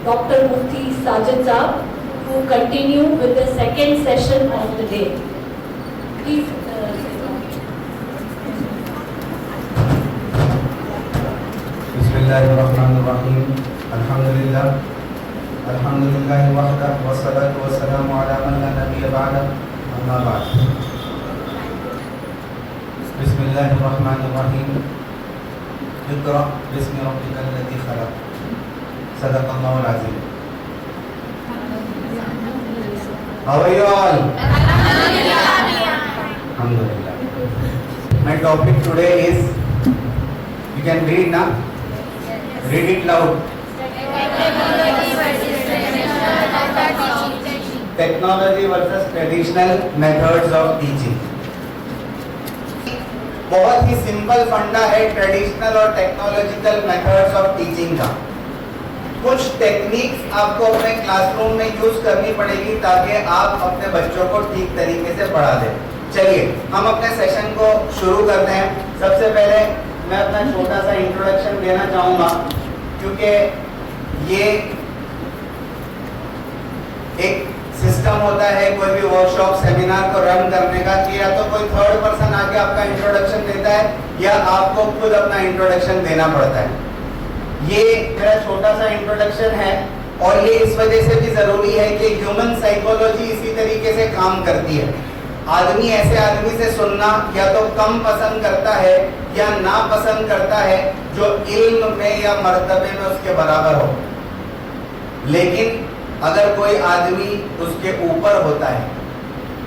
Dr. Mufti Sajid Saab to continue with the second session of the day. Please. Bismillahirrahmanirrahim. Alhamdulillah wahdah wassalatu wassalamu ala man la nabiyya ba'da. Amma ba'd. Bismillahirrahmanirrahim. Iqra bismi rabbikal ladzi khalaq. Sadaqallahul azim. How are you all? Alhamdulillah. My topic today is, you can read now? Read it loud. Technology versus traditional methods of teaching. बहुत ही simple फंडा है traditional और technological methods of teaching का। कुछ techniques आपको अपने classroom में use करनी पड़ेगी ताकि आप अपने बच्चों को ठीक तरीके से पढ़ा दें। चलिए हम अपने सेशन को शुरू करते हैं। सबसे पहले मैं अपना छोटा सा इंट्रोडक्शन देना चाहूँगा, क्योंकि ये एक सिस्टम होता है कोई भी वर्कशॉप सेमिनार को रन करने का कि या तो कोई थर्ड पर्सन आके आपका इंट्रोडक्शन देता है या आपको खुद अपना इंट्रोडक्शन देना पड़ता है। ये मेरा छोटा सा इंट्रोडक्शन है और ये इस वजह से भी जरूरी है कि ह्यूमन साइकोलॉजी इसी तरीके से काम करती है। आदमी ऐसे आदमी से सुनना या तो कम पसंद करता है या ना पसंद करता है जो इल्म में या मर्तबे में उसके बराबर हो, लेकिन अगर कोई आदमी उसके ऊपर होता है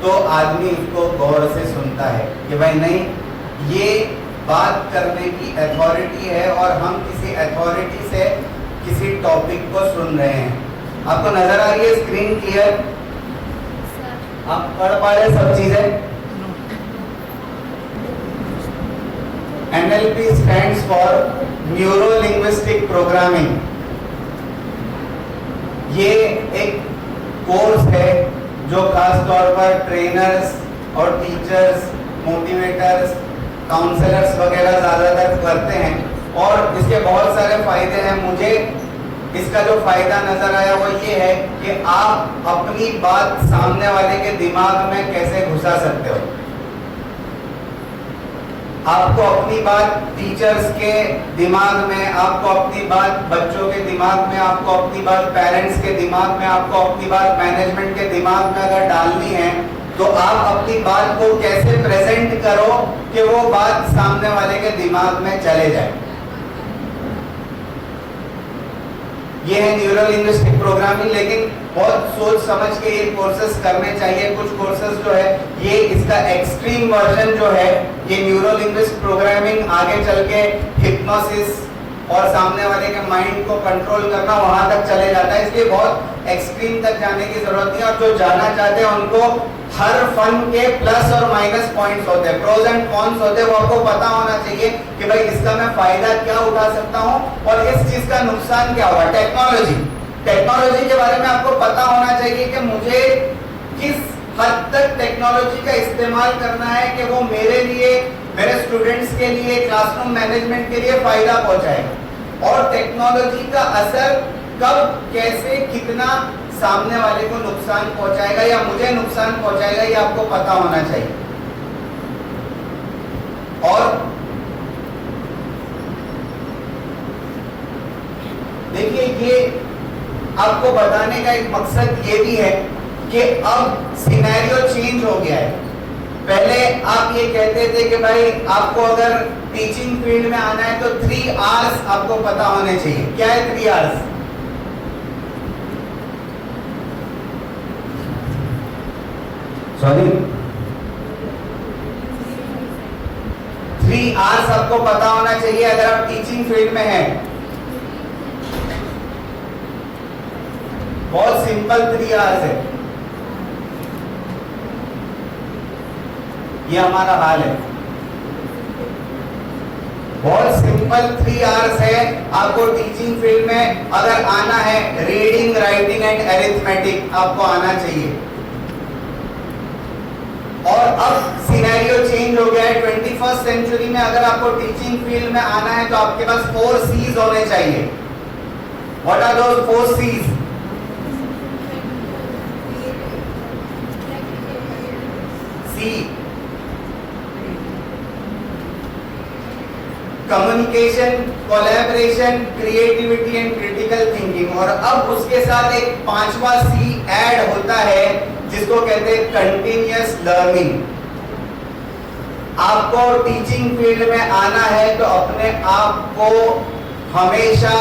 तो आदमी उसको गौर से सुनता है कि भाई नहीं, ये बात करने की अथॉरिटी है और हम किसी अथॉरिटी से किसी टॉपिक को सुन रहे हैं। आपको नजर आ रही है स्क्रीन क्लियर? आप पढ़ पा रहे सब चीजें? NLP stands for neuro linguistic programming. ये एक कोर्स है जो खास तौर पर ट्रेनर्स और टीचर्स, मोटिवेटर्स, काउंसलर्स वगैरह ज़्यादातर करते हैं और इसके बहुत सारे फायदे हैं। मुझे इसका जो फायदा नजर आया वो ये है कि आप अपनी बात सामने वाले के दिमाग में कैसे घुसा सकते हो। आपको अपनी बात टीचर्स के दिमाग में, आपको अपनी बात बच्चों के दिमाग में, आपको अपनी बात पेरेंट्स के दिमाग में, आपको अपनी बात मैनेजमेंट के दिमाग में अगर डालनी है तो आप अपनी बात को कैसे प्रेजेंट करो कि वो बात सामने वाले के दिमाग में चले जाए। ये है न्यूरो लिंग्विस्टिक प्रोग्रामिंग। लेकिन बहुत सोच समझ के ये कोर्सेज करने चाहिए। कुछ कोर्सेज जो है ये इसका एक्सट्रीम वर्जन जो है ये न्यूरो लिंग्विस्टिक प्रोग्रामिंग आगे चल के हिप्नोसिस और सामने वाले के माइंड को कंट्रोल करना वहां तक चले जाता है, इसलिए बहुत एक्सट्रीम तक जाने की जरूरत नहीं है। और जो जाना चाहते हैं उनको हर फन के प्लस और माइनस पॉइंट्स होते हैं, प्रोज एंड कॉन्स होते हैं, वो आपको पता होना चाहिए कि भाई इसका मैं फायदा क्या उठा सकता हूँ और इस चीज का नुकसान क्या होगा। टेक्नोलॉजी के बारे में आपको पता होना चाहिए कि मुझे किस हद तक टेक्नोलॉजी का इस्तेमाल करना है कि वो मेरे लिए, मेरे स्टूडेंट्स के लिए, क्लासरूम मैनेजमेंट के लिए फायदा पहुंचाएगा, और टेक्नोलॉजी का असर कब, कैसे, कितना सामने वाले को नुकसान पहुंचाएगा या मुझे नुकसान पहुंचाएगा, ये आपको पता होना चाहिए। और देखिए ये आपको बताने का एक मकसद ये भी है कि अब सिनेरियो चेंज हो गया है। पहले आप ये कहते थे कि भाई आपको अगर टीचिंग फील्ड में आना है तो 3 आवर्स आपको पता होने चाहिए। क्या है 3 आवर्स? सॉरी, 3 आवर्स आपको पता होना चाहिए अगर आप टीचिंग फील्ड में हैं। बहुत सिंपल 3 आवर्स है, ये हमारा हाल है। बहुत सिंपल 3 आवर्स है आपको टीचिंग फील्ड में अगर आना है। रीडिंग, राइटिंग एंड अरिथमेटिक आपको आना चाहिए। और अब सिनेरियो चेंज हो गया है। 21st सेंचुरी में अगर आपको टीचिंग फील्ड में आना है तो आपके पास 4 C's होने चाहिए। What are those 4 C's? C. Communication, collaboration, creativity and critical thinking. और अब उसके साथ एक 5वां C ऐड होता है जिसको कहते हैं कंटिन्यूअस लर्निंग। आपको टीचिंग फील्ड में आना है तो अपने आप को हमेशा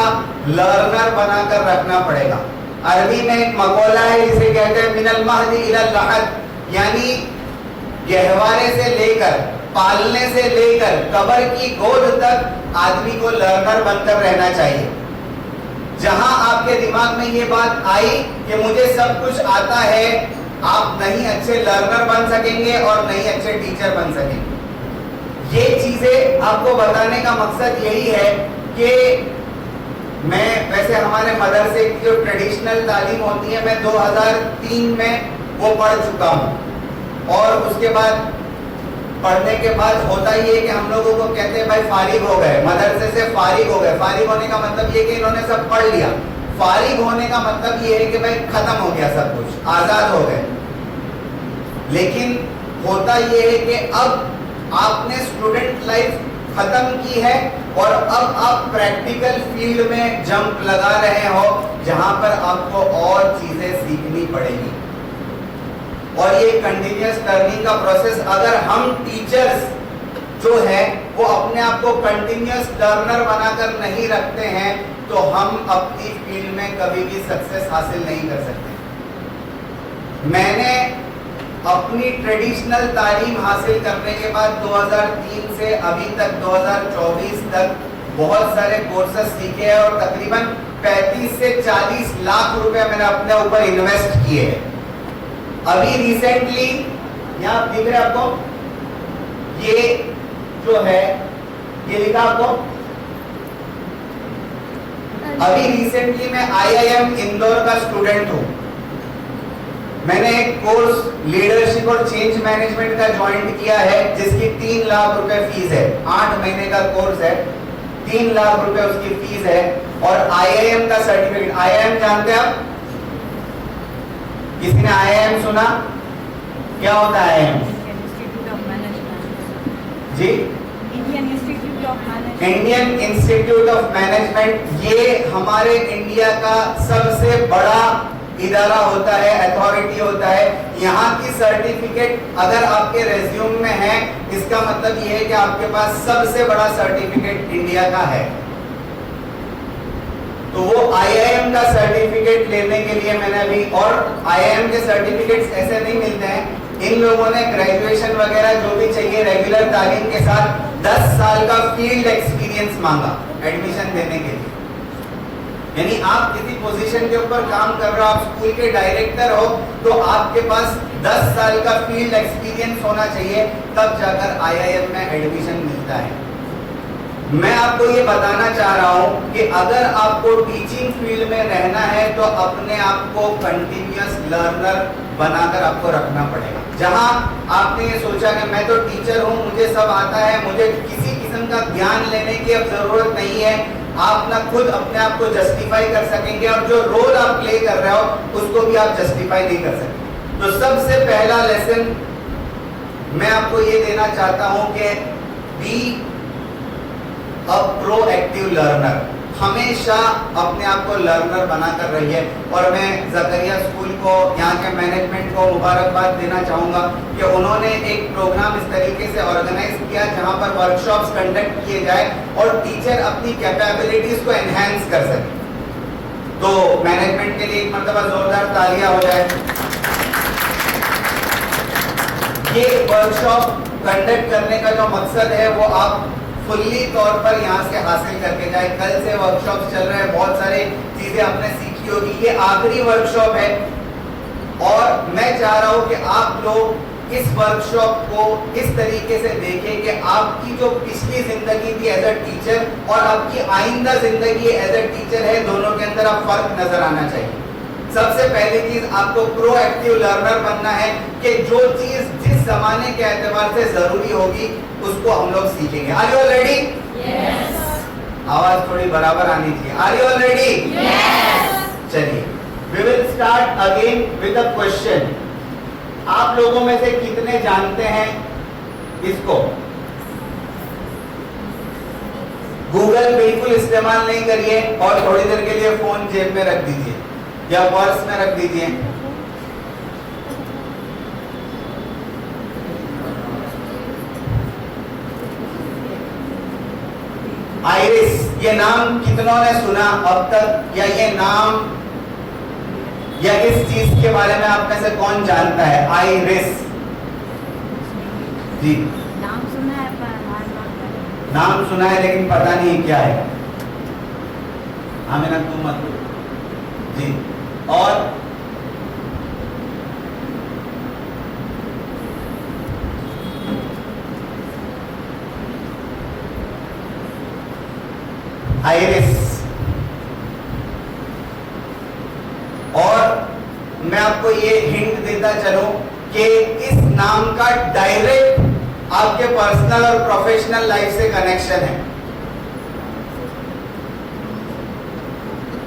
लर्नर बनाकर रखना पड़ेगा। अरबी में एक मकौला है जिसे कहते हैं मिनल महदी इलल लहद, यानी गहवारे से लेकर, पालने से लेकर कब्र की गोद तक आदमी को लर्नर बनकर रहना चाहिए। जहां आपके दिमाग में ये बात आई कि मुझे सब कुछ आता है, आप नहीं अच्छे लर्नर बन सकेंगे और नहीं अच्छे टीचर बन सकेंगे। ये चीजें आपको बताने का मकसद यही है कि मैं वैसे हमारे मदरसे की जो ट्रेडिशनल तालीम होती है मैं 2003 में वो पढ़ चुका हूँ। और उसके बाद पढ़ने के बाद होता ये कि हम लोगों को कहते हैं भाई फारिग हो गए, मदरसे से फारिग हो गए। फारिग होने का मतलब ये कि इन्होंने सब पढ़ लिया। फारिग होने का मतलब ये है कि भाई खत्म हो गया सब कुछ, आजाद हो गए। लेकिन होता ये है कि अब आपने स्टूडेंट लाइफ खत्म की है और अब आप प्रैक्टिकल फील्ड में जंप लगा रहे हो जहां पर आपको और चीजें सीखनी पड़ेगी। और ये कंटिन्यूअस लर्निंग का प्रोसेस, अगर हम टीचर्स जो है वो अपने आप को कंटिन्यूअस लर्नर बनाकर नहीं रखते हैं तो हम अपनी फील्ड में कभी भी सक्सेस हासिल नहीं कर सकते। मैंने अपनी ट्रेडिशनल तालीम हासिल करने के बाद 2003 से अभी तक 2024 तक बहुत सारे कोर्सेज सीखे हैं और तकरीबन 35 से 40 लाख रुपए मैंने अपने ऊपर इन्वेस्ट किए हैं। अभी रिसेंटली यहाँ दिख रहे आपको, ये जो है ये लिखा आपको, अभी रिसेंटली मैं IIM इंदौर का स्टूडेंट हूँ। मैंने एक कोर्स लीडरशिप और चेंज मैनेजमेंट का ज्वाइन किया है जिसकी 3 लाख रुपए फीस है। 8 महीने का कोर्स है, 3 लाख रुपए उसकी फीस है। और IIM का सर्टिफिकेट, IIM जानते हैं आप? किसी ने IIM सुना? क्या होता है IIM? जी, Indian Institute of Management. Indian Institute of Management ये हमारे इंडिया का सबसे बड़ा इदारा होता है, अथॉरिटी होता है। यहाँ की सर्टिफिकेट अगर आपके रेज्यूम में है, इसका मतलब ये है कि आपके पास सबसे बड़ा सर्टिफिकेट इंडिया का है। तो वो IIM का सर्टिफिकेट लेने के लिए मैंने अभी, और IIM के सर्टिफिकेट्स ऐसे नहीं मिलते हैं। इन लोगों ने ग्रेजुएशन वगैरह जो भी चाहिए रेगुलर तालीम के साथ 10 साल का फील्ड एक्सपीरियंस मांगा एडमिशन देने के लिए। यानी आप किसी पोजीशन के ऊपर काम कर रहे हो, आप स्कूल के डायरेक्टर हो, तो आपके पास 10 साल का फील्ड एक्सपीरियंस होना चाहिए, तब जाकर IIM में एडमिशन मिलता है। मैं आपको ये बताना चाह रहा हूं कि अगर आपको टीचिंग फील्ड में रहना है तो अपने आप को कंटिन्यूअस लर्नर बनाकर आपको रखना पड़ेगा। जहां आपने ये सोचा कि मैं तो टीचर हूं, मुझे सब आता है, मुझे किसी किस्म का ज्ञान लेने की अब जरूरत नहीं है, आप ना खुद अपने आप को जस्टिफाई कर सकेंगे और जो रोल आप प्ले कर रहे हो उसको भी आप जस्टिफाई नहीं कर सकेंगे। तो सबसे पहला लेसन मैं आपको ये देना चाहता हूं कि बी अ प्रोएक्टिव लर्नर। हमेशा अपने आप को लर्नर बनाकर रहिए। और मैं ज़करिया स्कूल को, यहाँ के मैनेजमेंट को मुबारकबाद देना चाहूँगा कि उन्होंने एक प्रोग्राम इस तरीके से ऑर्गेनाइज किया जहाँ पर वर्कशॉप्स कंडक्ट किए जाए और टीचर अपनी कैपेबिलिटीज को एनहांस कर सके। तो मैनेजमेंट के लिए एक मरतबा जोरदार तालियां हो जाए। ये वर्कशॉप कंडक्ट करने का जो मकसद है वो आप फुल्ली तौर पर यहाँ से हासिल करके जाए। कल से वर्कशॉप चल रहे हैं, बहुत सारी चीजें आपने सीखी होगी। ये आखिरी वर्कशॉप है और मैं चाह रहा हूँ कि आप लोग इस वर्कशॉप को इस तरीके से देखें कि आपकी जो पिछली जिंदगी थी एज अ टीचर और आपकी आइंदा जिंदगी एज अ टीचर है, दोनों के अंदर आप फर्क नजर आना चाहिए। सबसे पहली चीज आपको प्रोएक्टिव लर्नर बनना है कि जो चीज जिस जमाने के एतबार से जरूरी होगी उसको हम लोग सीखेंगे। Are you ready? Yes. आवाज थोड़ी बराबर आनी चाहिए। Are you all ready? चलिए, we will start again with a question. आप लोगों में से कितने जानते हैं इसको? गूगल बिल्कुल इस्तेमाल नहीं करिए और थोड़ी देर के लिए फोन जेब में रख दीजिए या पर्स में रख दीजिए। आइरिस, ये नाम कितनों ने सुना अब तक, या ये नाम या इस चीज के बारे में आप में से कौन जानता है? आइरिस जी, नाम सुना है पर नाम सुना है लेकिन पता नहीं क्या है। आमिना तुम मत बोलो जी। और आइरिस, और मैं आपको ये हिंट देता चलूं कि इस नाम का डायरेक्ट आपके पर्सनल और प्रोफेशनल लाइफ से कनेक्शन है।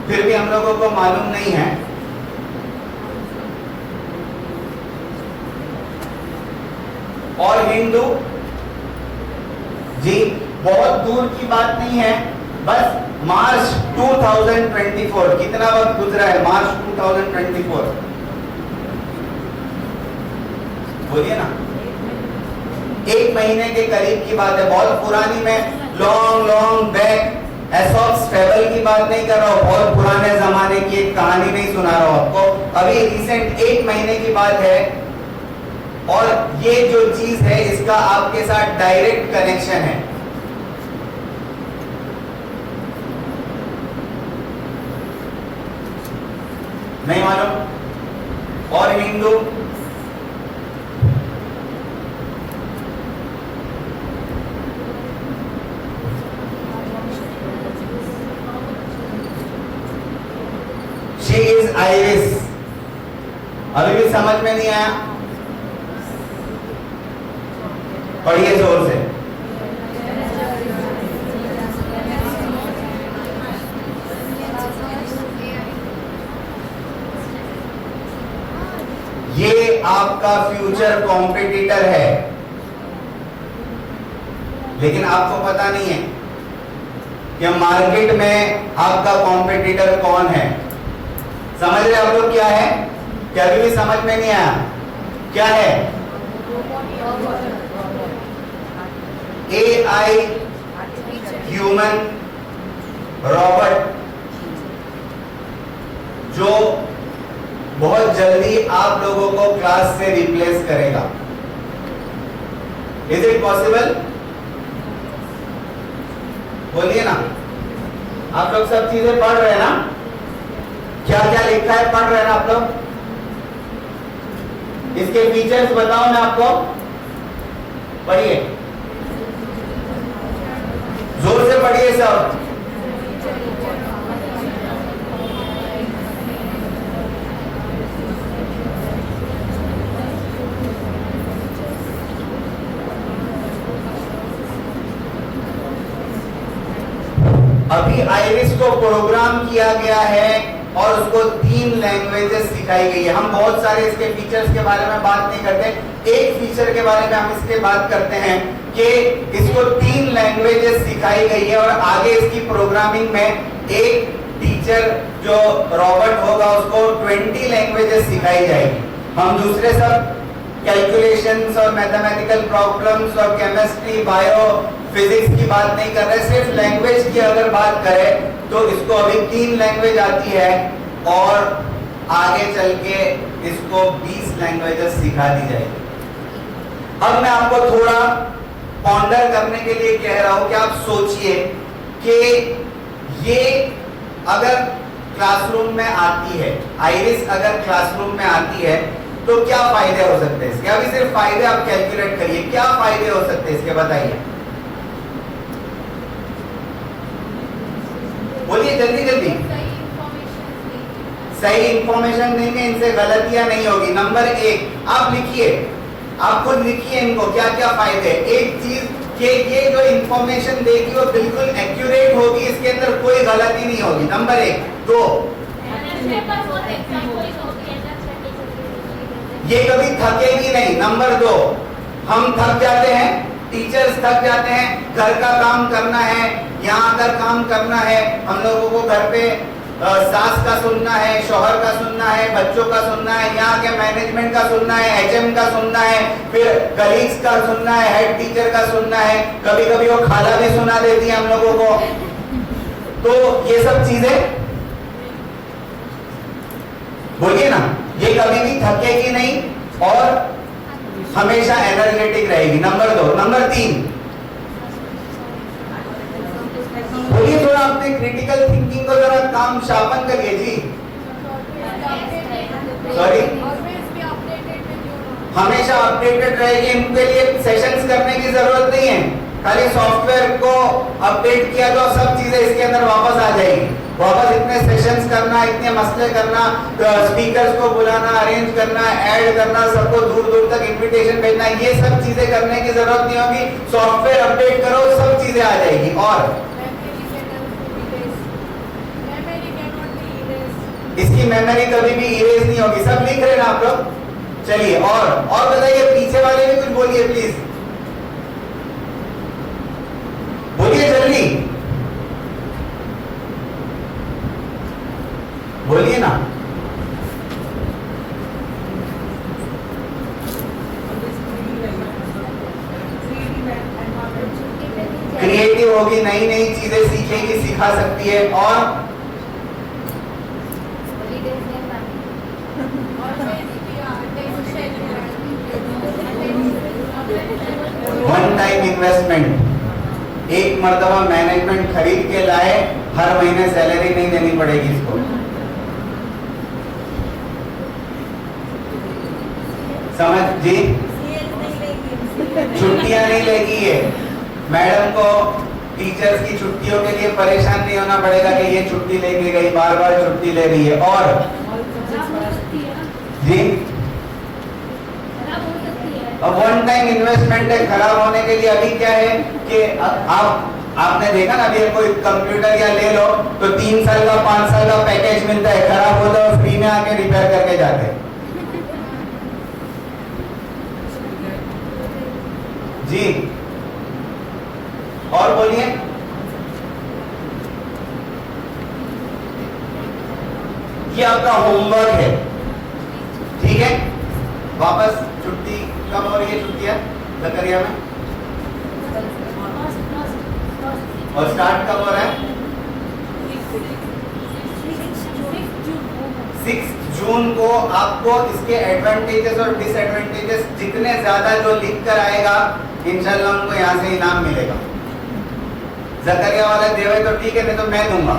फिर भी हम लोगों को मालूम नहीं है। और हिंदू जी, बहुत दूर की बात नहीं है, बस मार्च 2024, कितना वक्त गुजरा है? मार्च 2024, बोलिए ना, 1 महीने के करीब की बात है। बहुत पुरानी, में लॉन्ग बैक एसॉप्स फेबल की बात नहीं कर रहा हूं, बहुत पुराने जमाने की एक कहानी नहीं सुना रहा हूं आपको। अभी रिसेंट 1 महीने की बात है, और ये जो चीज है इसका आपके साथ डायरेक्ट कनेक्शन है। नहीं मालूम? और हिंदू, शी इज आइरिस। अभी भी समझ में नहीं आया? पढ़िए जोर से। ये आपका फ्यूचर कॉम्पिटिटर है, लेकिन आपको पता नहीं है कि मार्केट में आपका कॉम्पिटिटर कौन है। समझ रहे आप लोग क्या है? क्या अभी भी समझ में नहीं आया? क्या है? AI, ह्यूमन रोबोट, जो बहुत जल्दी आप लोगों को क्लास से रिप्लेस करेगा। Is it possible? बोलिए ना। आप लोग सब चीजें पढ़ रहे हैं ना? क्या क्या लिखा है पढ़ रहे हैं ना आप लोग? इसके फीचर्स बताओ मैं आपको। पढ़िए, जोर से पढ़िए सब। अभी आइरिस को प्रोग्राम किया गया है और उसको 3 लैंग्वेजेस सिखाई गई है। हम बहुत सारे इसके फीचर्स के बारे में बात नहीं करते, एक फीचर के बारे में हम इसके बात करते हैं कि इसको 3 लैंग्वेजेस सिखाई गई है, और आगे इसकी प्रोग्रामिंग में एक टीचर जो रॉबर्ट होगा उसको 20 लैंग्वेजेस सिखाई जाएगी। हम दूसरे सब कैलकुलेशंस और मैथमेटिकल प्रॉब्लम्स और केमिस्ट्री, बायो, फिजिक्स की बात नहीं कर रहे, सिर्फ लैंग्वेज की अगर बात करें तो इसको अभी 3 लैंग्वेज आती है, और आगे चल के इसको 20 लैंग्वेजेस सिखा दी जाएगी। अब मैं आपको थोड़ा पॉन्डर करने के लिए कह रहा हूं कि आप सोचिए कि ये अगर क्लासरूम में आती है, आइरिस अगर क्लासरूम में आती है तो क्या फायदे हो सकते हैं इसके? अभी सिर्फ फायदे आप कैलकुलेट करिए, क्या फायदे हो सकते हैं इसके, बताइए, बोलिए जल्दी जल्दी। सही इंफॉर्मेशन देंगे, इनसे गलतियां नहीं होगी। नंबर 1 आप लिखिए, आप खुद लिखिए इनको क्या क्या फायदे। एक चीज कि ये जो इंफॉर्मेशन देगी वो बिल्कुल एक्यूरेट होगी, इसके अंदर कोई गलती नहीं होगी। नंबर 1। 2, ये कभी थकेगी नहीं। नंबर 2, हम थक जाते हैं, टीचर्स थक जाते हैं, घर का काम करना है, यहाँ अगर काम करना है, हम लोगों को घर पे सास का सुनना है, शौहर का सुनना है, बच्चों का सुनना है, यहाँ के मैनेजमेंट का सुनना है, एचएम का सुनना है, फिर कलीग्स का सुनना है, हेड टीचर का सुनना है, कभी कभी वो खाला भी सुना देती है हम लोगों को। तो ये सब चीजें बोलिए ना, ये कभी भी थकेगी नहीं और हमेशा एनर्जेटिक रहेगी। नंबर 2। नंबर 3, बोलिए थोड़ा अपने क्रिटिकल थिंकिंग को जरा काम शापन करिए जी। सॉरी, हमेशा अपडेटेड रहेगी। इनके लिए सेशंस करने की जरूरत नहीं है, खाली सॉफ्टवेयर को अपडेट किया तो सब चीजें इसके अंदर वापस आ जाएगी। वापस इतने सेशंस करना, इतने मसले करना, स्पीकर्स को बुलाना, अरेंज करना, ऐड करना, सबको दूर दूर तक इनविटेशन भेजना, ये सब चीजें करने की जरूरत नहीं होगी। सॉफ्टवेयर अपडेट करो, सब चीजें आ जाएगी। और इसकी मेमोरी कभी भी इरेज नहीं होगी। सब लिख रहे हैं ना आप लोग? चलिए और बताइए, पीछे वाले भी कुछ बोलिए प्लीज, बोलिए जल्दी बोलिए ना। क्रिएटिव होगी, नई नई चीजें सीखेगी, सिखा सकती है। और वन टाइम इन्वेस्टमेंट, एक मर्तबा मैनेजमेंट खरीद के लाए, हर महीने सैलरी नहीं देनी पड़ेगी इसको। समझ जी? छुट्टियां नहीं लेगी ये। मैडम को टीचर्स की छुट्टियों के लिए परेशान नहीं होना पड़ेगा कि ये छुट्टी लेके गई, बार बार छुट्टी ले रही है। और जी, अब वन टाइम इन्वेस्टमेंट है, खराब होने के लिए अभी क्या है कि आपने देखा ना, अभी कोई कंप्यूटर या ले लो तो 3 साल का 5 साल का पैकेज मिलता है, खराब होता है फ्री में आके रिपेयर करके जाते हैं जी। और बोलिए, ये आपका होमवर्क है, ठीक है? वापस छुट्टी कब हो रही है? छुट्टियां जकरिया में, और स्टार्ट कब हो रहा है? 6 जून को। आपको इसके एडवांटेजेस और डिसएडवांटेजेस जितने ज्यादा जो लिख कर आएगा, इंशाल्लाह उनको यहाँ से इनाम मिलेगा। जकरिया वाला देवे तो ठीक है, नहीं तो मैं दूंगा,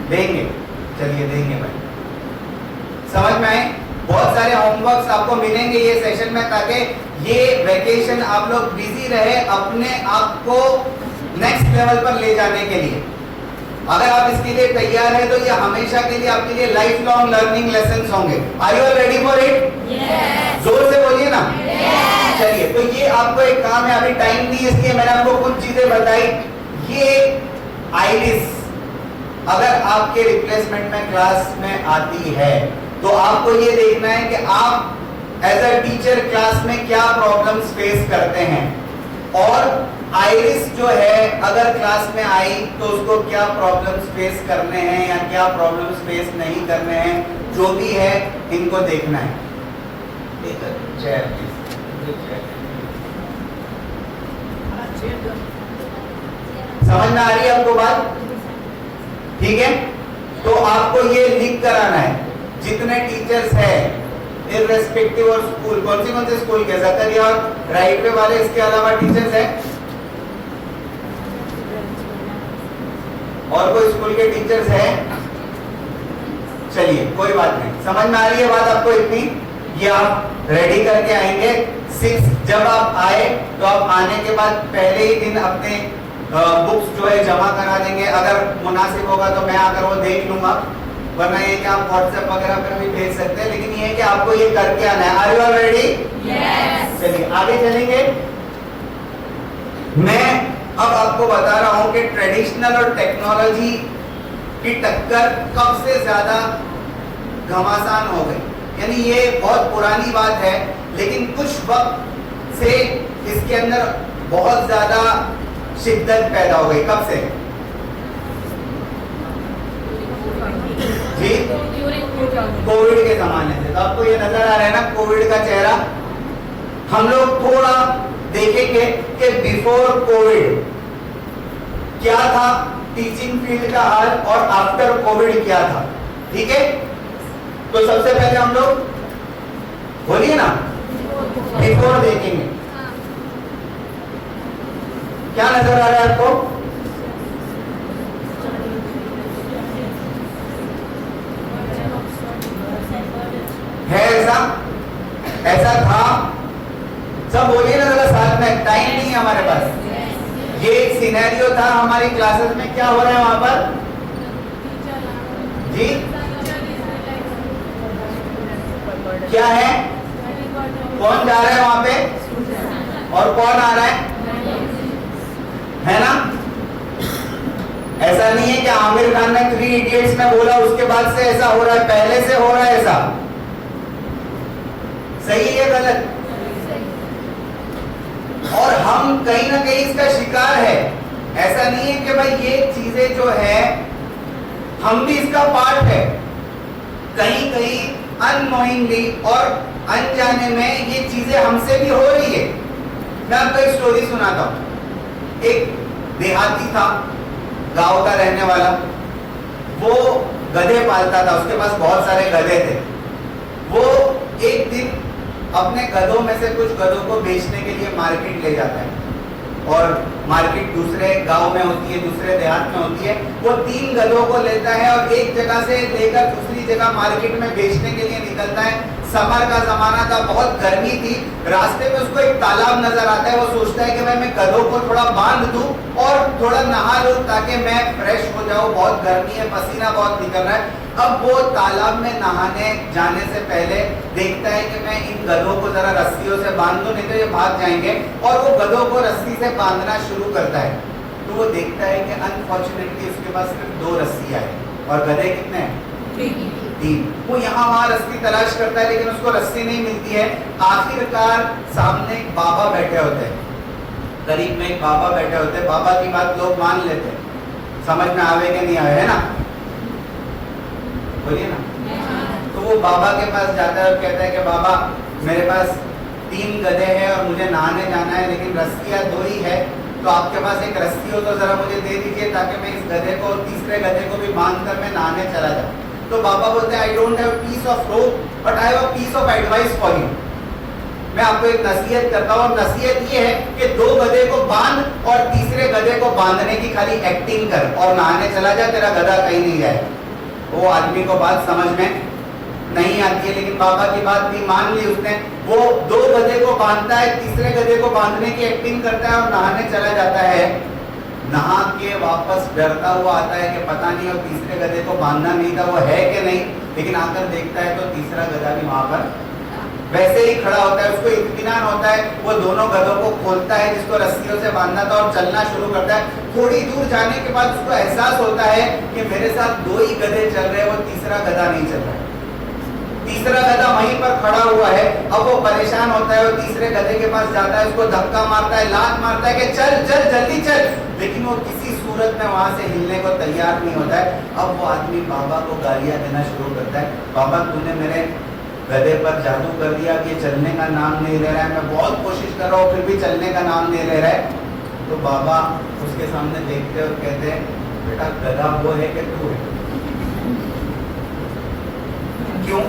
देंगे। चलिए देंगे भाई, समझ में आए? बहुत सारे होमवर्क्स आपको मिलेंगे ये सेशन में, ताकि ये वेकेशन आप लोग बिजी रहे अपने आप को नेक्स्ट लेवल पर ले जाने के लिए। अगर आप इसके लिए तैयार हैं तो ये हमेशा के लिए आपके लिए लाइफ लॉन्ग लर्निंग लेसन्स होंगे। Are you all ready for it? जोर से बोलिए ना। चलिए, तो ये आपको एक काम है, अभी टाइम नहीं इसलिए मैंने आपको कुछ चीजें बताई। ये आइरिस अगर आपके रिप्लेसमेंट में क्लास में आती है तो आपको ये देखना है कि आप एज अ टीचर क्लास में क्या प्रॉब्लम्स फेस करते हैं, और आइरिस जो है अगर क्लास में आई तो उसको क्या प्रॉब्लम्स फेस करने हैं या क्या प्रॉब्लम्स फेस नहीं करने हैं, जो भी है इनको देखना है। समझ में आ रही है आपको बात? ठीक है, तो आपको ये लिख कर आना है जितने टीचर्स हैं इररेस्पेक्टिव और स्कूल, कौन से स्कूल के, जकरिया और राइट वे वाले, इसके अलावा टीचर्स हैं और कोई स्कूल के टीचर्स हैं? चलिए कोई बात नहीं, समझ में आ रही है बात आपको इतनी? ये आप रेडी करके आएंगे। 6 जब आप आए तो आप आने के बाद पहले ही दिन अपने बुक्स जो है जमा करा देंगे। अगर मुनासिब होगा तो मैं आकर वो देख लूंगा, वरना ये कि आप व्हाट्सएप वगैरह पर भी भेज सकते हैं, लेकिन ये है कि आपको ये करके आना है। Are you all ready? Yes. चलिए आगे चलेंगे। मैं अब आपको बता रहा हूं कि ट्रेडिशनल और टेक्नोलॉजी की टक्कर कब से ज्यादा घमासान हो गई। यानी ये बहुत पुरानी बात है, लेकिन कुछ वक्त से इसके अंदर बहुत ज्यादा शिद्दत पैदा हो गई। कब से जी? कोविड के जमाने से। तो आपको ये नजर आ रहा है ना कोविड का चेहरा। हम लोग थोड़ा देखेंगे कि बिफोर कोविड क्या था टीचिंग फील्ड का हाल और आफ्टर कोविड क्या था। ठीक है, तो सबसे पहले हम लोग बोलिए ना बिफोर देखेंगे। क्या नजर आ रहा है आपको? है ऐसा था? सब बोलिए ना जरा साथ में, टाइम नहीं है हमारे पास। ये एक सिनेरियो था हमारी क्लासेस में। क्या हो रहा है वहां पर जी? क्या है? कौन जा रहा है वहां पे और कौन आ रहा है ना? ऐसा नहीं है कि आमिर खान ने 3 इडियट्स में बोला उसके बाद से ऐसा हो रहा है, पहले से हो रहा है ऐसा। सही है गलत? और हम कहीं ना कहीं इसका शिकार है। ऐसा नहीं है कि भाई ये चीजें जो है हम भी इसका पार्ट है। कहीं कहीं अननोइंगली और अनजाने में ये चीजें हमसे भी हो रही है। मैं आपको एक स्टोरी सुनाता हूं। एक देहाती था, गांव का रहने वाला। वो गधे पालता था, उसके पास बहुत सारे गधे थे। वो एक दिन अपने गधों में से कुछ गधों को बेचने के लिए मार्केट ले जाता है। और मार्केट दूसरे गांव में होती है, दूसरे देहात में होती है। वो 3 गधों को लेता है और एक जगह से लेकर दूसरी जगह मार्केट में बेचने के लिए निकलता है। समर का जमाना था, बहुत गर्मी थी। रास्ते में उसको एक तालाब नजर आता है। वो सोचता है कि भाई मैं गधों को थोड़ा बांध दूं और थोड़ा नहा लूं ताकि मैं फ्रेश हो जाऊं। बहुत गर्मी है, पसीना बहुत निकल रहा है। अब वो तालाब में नहाने जाने से पहले देखता है कि मैं इन गधों को जरा रस्सियों से बांध दूं, नहीं तो ये भाग जाएंगे। और वो गधों को रस्सी से बांधना शुरू करता है। तो वो देखता है कि अनफॉर्चुनेटली उसके पास सिर्फ 2 रस्सियां हैं और गधे कितने हैं? 3। वो यहाँ वहां रस्सी तलाश करता है, लेकिन उसको रस्सी नहीं मिलती है। आखिरकार सामने एक बाबा बैठे होते हैं, करीब में एक बाबा बैठे होते हैं। बाबा की बात लोग मान लेते हैं। समझ में आवे कि नहीं आवे, है ना? बोलिए ना। तो वो बाबा के पास जाता है और कहता है कि बाबा मेरे पास 3 गधे हैं और मुझे नहाने जाना है, लेकिन रस्सियां 2 ही है। तो आपके पास एक रस्सी हो तो जरा मुझे दे दीजिए ताकि मैं इस गधे को और तीसरे गधे को भी बांध कर मैं नहाने चला जाऊं। तो बाबा बोलते हैं I don't have piece of rope but I have a piece of advice for you. मैं आपको एक नसीहत करता हूँ। नसीहत ये है कि 2 गधे को बांध और तीसरे गधे को बांधने की खाली एक्टिंग कर और नहाने चला जा, तेरा गधा कहीं नहीं जाए। वो आदमी को बात समझ में नहीं आती है, लेकिन बाबा की बात भी मान ली उसने। वो 2 गधे को बांधता है, तीसरे गधे को बांधने की एक्टिंग करता है और नहाने चला जाता है। नहा के वापस डरता हुआ आता है कि पता नहीं और तीसरे गधे को बांधना नहीं था, वो है कि नहीं। लेकिन आकर देखता है तो तीसरा गधा भी वहां पर वैसे ही खड़ा होता है। उसको इत्मीनान होता है। वो दोनों गधों को खोलता है जिसको रस्सियों से बांधना था और चलना शुरू करता है। थोड़ी दूर जाने के बाद उसको एहसास होता है कि मेरे साथ 2 ही गधे चल रहे हैं, वो तीसरा गधा नहीं चल रहा है। तीसरा गधा वहीं पर खड़ा हुआ है। अब वो परेशान होता है और तीसरे गधे के पास जाता है, उसको धक्का मारता है, लात मारता है कि चल चल जल्दी चल, लेकिन वो किसी सूरत में वहां से हिलने को तैयार नहीं होता है। अब वो आदमी बाबा को गालियां देना शुरू करता है। बाबा तूने मेरे गधे पर जादू कर दिया कि चलने का नाम नहीं ले रहा है, मैं बहुत कोशिश कर रहा हूँ फिर भी चलने का नाम नहीं ले रहा है। तो बाबा उसके सामने देखते और कहते हैं बेटा गधा वो है कि तू है? क्यों?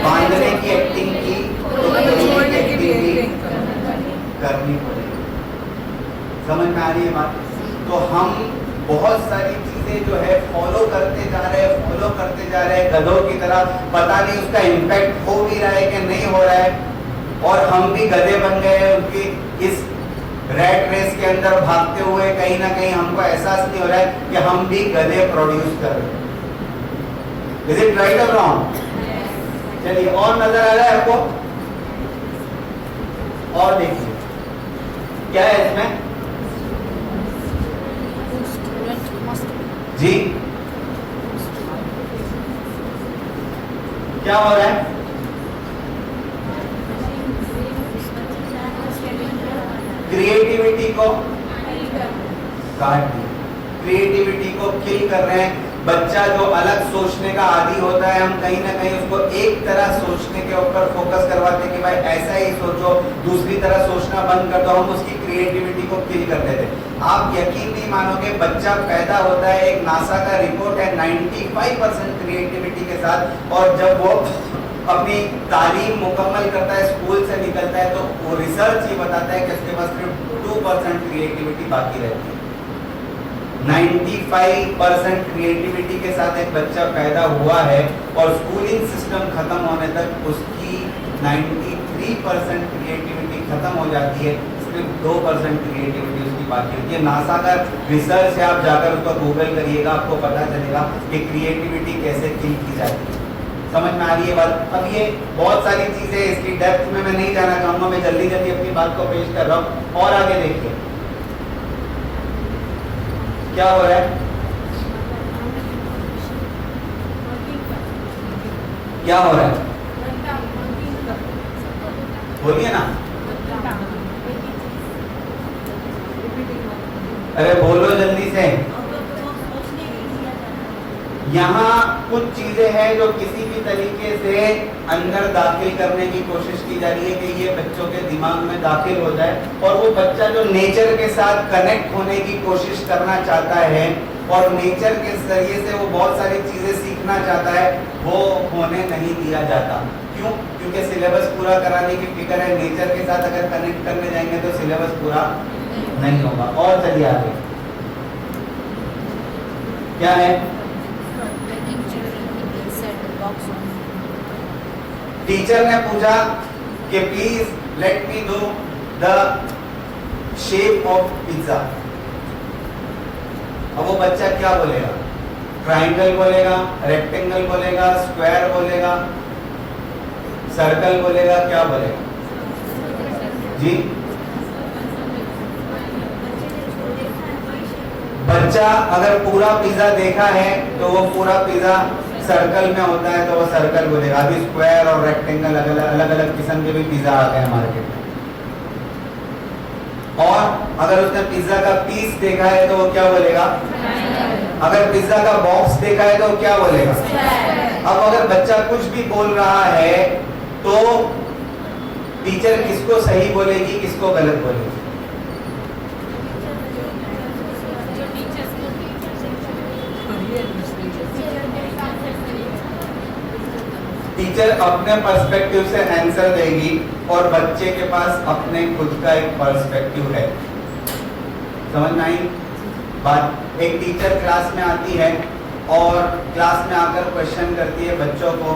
बांधने की एक्टिंग की तो एक्टिंग भी करनी पड़ेगी। समझ में आ रही है बात? तो हम बहुत सारी चीजें जो है फॉलो करते जा रहे हैं गधों की तरह। पता नहीं उसका इम्पैक्ट हो भी रहा है कि नहीं हो रहा है, और हम भी गधे बन गए हैं उनकी इस रैट रेस के अंदर भागते हुए। कहीं ना कहीं हमको एहसास नहीं हो रहा है कि हम भी गधे प्रोड्यूस कर रहे हैं। इज इट राइट और रॉन्ग? चलिए और नजर आ रहा है आपको? और देखिए क्या है इसमें जी? क्या हो रहा है? क्रिएटिविटी को काट दिया, क्रिएटिविटी को किल कर रहे हैं। बच्चा जो अलग सोचने का आदी होता है, हम कहीं ना कहीं उसको एक तरह सोचने के ऊपर फोकस करवाते हैं कि भाई ऐसा ही सोचो, दूसरी तरह सोचना बंद कर दो, हम उसकी क्रिएटिविटी को किल कर देते हैं। आप यकीन नहीं मानोगे, बच्चा पैदा होता है, एक नासा का रिपोर्ट है 95% क्रिएटिविटी के साथ, और जब वो अपनी तालीम मुकम्मल करता है, स्कूल से निकलता है, तो वो रिसर्च ये बताता है कि उसके पास सिर्फ 2% क्रिएटिविटी बाकी रहती है। 95% क्रिएटिविटी के साथ एक बच्चा पैदा हुआ है और स्कूलिंग सिस्टम खत्म होने तक उसकी 93% क्रिएटिविटी खत्म हो जाती है, सिर्फ 2% क्रिएटिविटी उसकी बाकी होती है। नासा का रिसर्च है, आप जाकर उसको गूगल करिएगा, आपको पता चलेगा कि क्रिएटिविटी कैसे किल की जाती है। समझ में आ रही है बात? अब ये बहुत सारी चीजें, इसकी डेप्थ में मैं नहीं जाना चाहूंगा, मैं जल्दी जल्दी अपनी बात को पेश कर रहा हूँ। और आगे देखिए क्या हो रहा है, क्या हो रहा है, बोलिए ना, अरे बोलो जल्दी से। यहाँ कुछ चीजें हैं जो किसी भी तरीके से अंदर दाखिल करने की कोशिश की जा रही है कि ये बच्चों के दिमाग में दाखिल हो जाए, और वो बच्चा जो नेचर के साथ कनेक्ट होने की कोशिश करना चाहता है और नेचर के जरिए से वो बहुत सारी चीजें सीखना चाहता है, वो होने नहीं दिया जाता। क्यों? क्योंकि सिलेबस पूरा कराने की फिक्र है। नेचर के साथ अगर कनेक्ट करने जाएंगे तो सिलेबस पूरा नहीं होगा। और चलिए आगे क्या है, टीचर ने पूछा कि please let me do the shape of pizza. अब वो बच्चा क्या बोलेगा? ट्राइंगल बोलेगा, रेक्टेंगल बोलेगा, स्क्वायर बोलेगा, सर्कल बोलेगा, क्या बोलेगा जी? बच्चा अगर पूरा पिज्जा देखा है तो वो पूरा पिज्जा सर्कल में होता है तो वो सर्कल बोलेगा। अभी स्क्वायर और रेक्टेंगल अलग अलग किस्म के भी पिज्जा आते हैं मार्केट में। और अगर उसने पिज्जा का पीस देखा है तो वो क्या बोलेगा? अगर पिज्जा का बॉक्स देखा है तो क्या बोलेगा? अब अगर बच्चा कुछ भी बोल रहा है तो टीचर किसको सही बोलेगी, किसको गलत बोलेगी? टीचर अपने पर्सपेक्टिव से आंसर देगी और बच्चे के पास अपने खुद का एक पर्सपेक्टिव है। समझ में आई बात? एक टीचर क्लास में आती है और क्लास में आकर क्वेश्चन करती है बच्चों को,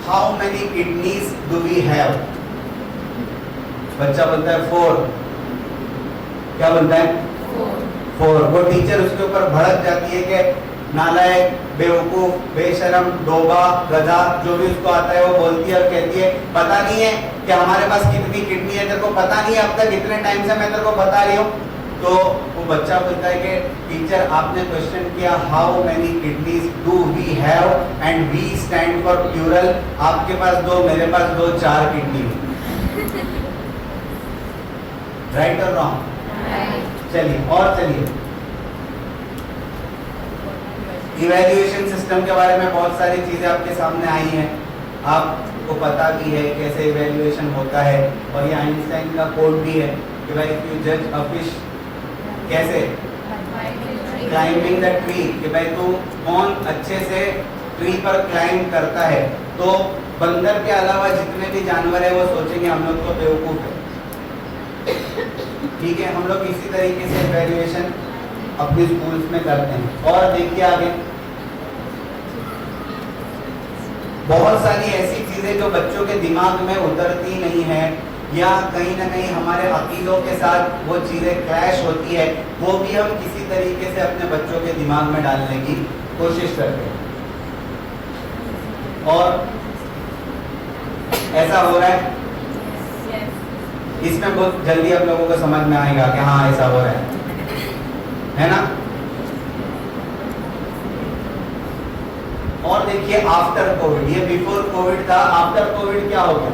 how many kidneys do we have? बच्चा बोलता है 4। क्या बोलता है? 4। वो टीचर उसके ऊपर भड़क जाती है कि नालायक, बेवकूफ, बेशरम, डोबा, गधा, जो भी उसको आता है वो बोलती है और कहती है पता नहीं है कि हमारे पास कितनी किडनी है, तेरे को पता नहीं है, अब तक इतने टाइम से मैं तेरे को बता रही हूँ। तो वो बच्चा बोलता है कि टीचर आपने क्वेश्चन किया how many kidneys do we have and we stand for plural, आपके पास 2, मेरे पास 2, 4 किडनी। राइट और रॉन्ग? चलिए और चलिए, इवैल्यूएशन सिस्टम के बारे में बहुत सारी चीजें आपके सामने आई हैं, आपको पता भी है कैसे इवैल्यूएशन होता है, और ये आइंस्टाइन का कोड भी है कि भाई इफ यू जज अ फिश, कैसे? क्लाइंबिंग द ट्री, कि भाई तू कौन अच्छे से ट्री पर क्लाइंब करता है, तो बंदर के अलावा जितने भी जानवर है वो सोचेंगे हम लोग तो बेवकूफ है। ठीक है, हम लोग इसी तरीके से इवैल्यूएशन अपने स्कूल्स में करते हैं। और देखिए आगे बहुत सारी ऐसी चीजें जो बच्चों के दिमाग में उतरती नहीं है, या कहीं ना कहीं हमारे अकीदों के साथ वो चीजें क्लैश होती है, वो भी हम किसी तरीके से अपने बच्चों के दिमाग में डालने की कोशिश करते हैं। और ऐसा हो रहा है इसमें बहुत जल्दी आप लोगों को समझ में आएगा कि हाँ ऐसा हो रहा है ना। और देखिए आफ्टर कोविड, ये बिफोर कोविड था, आफ्टर कोविड क्या हो गया?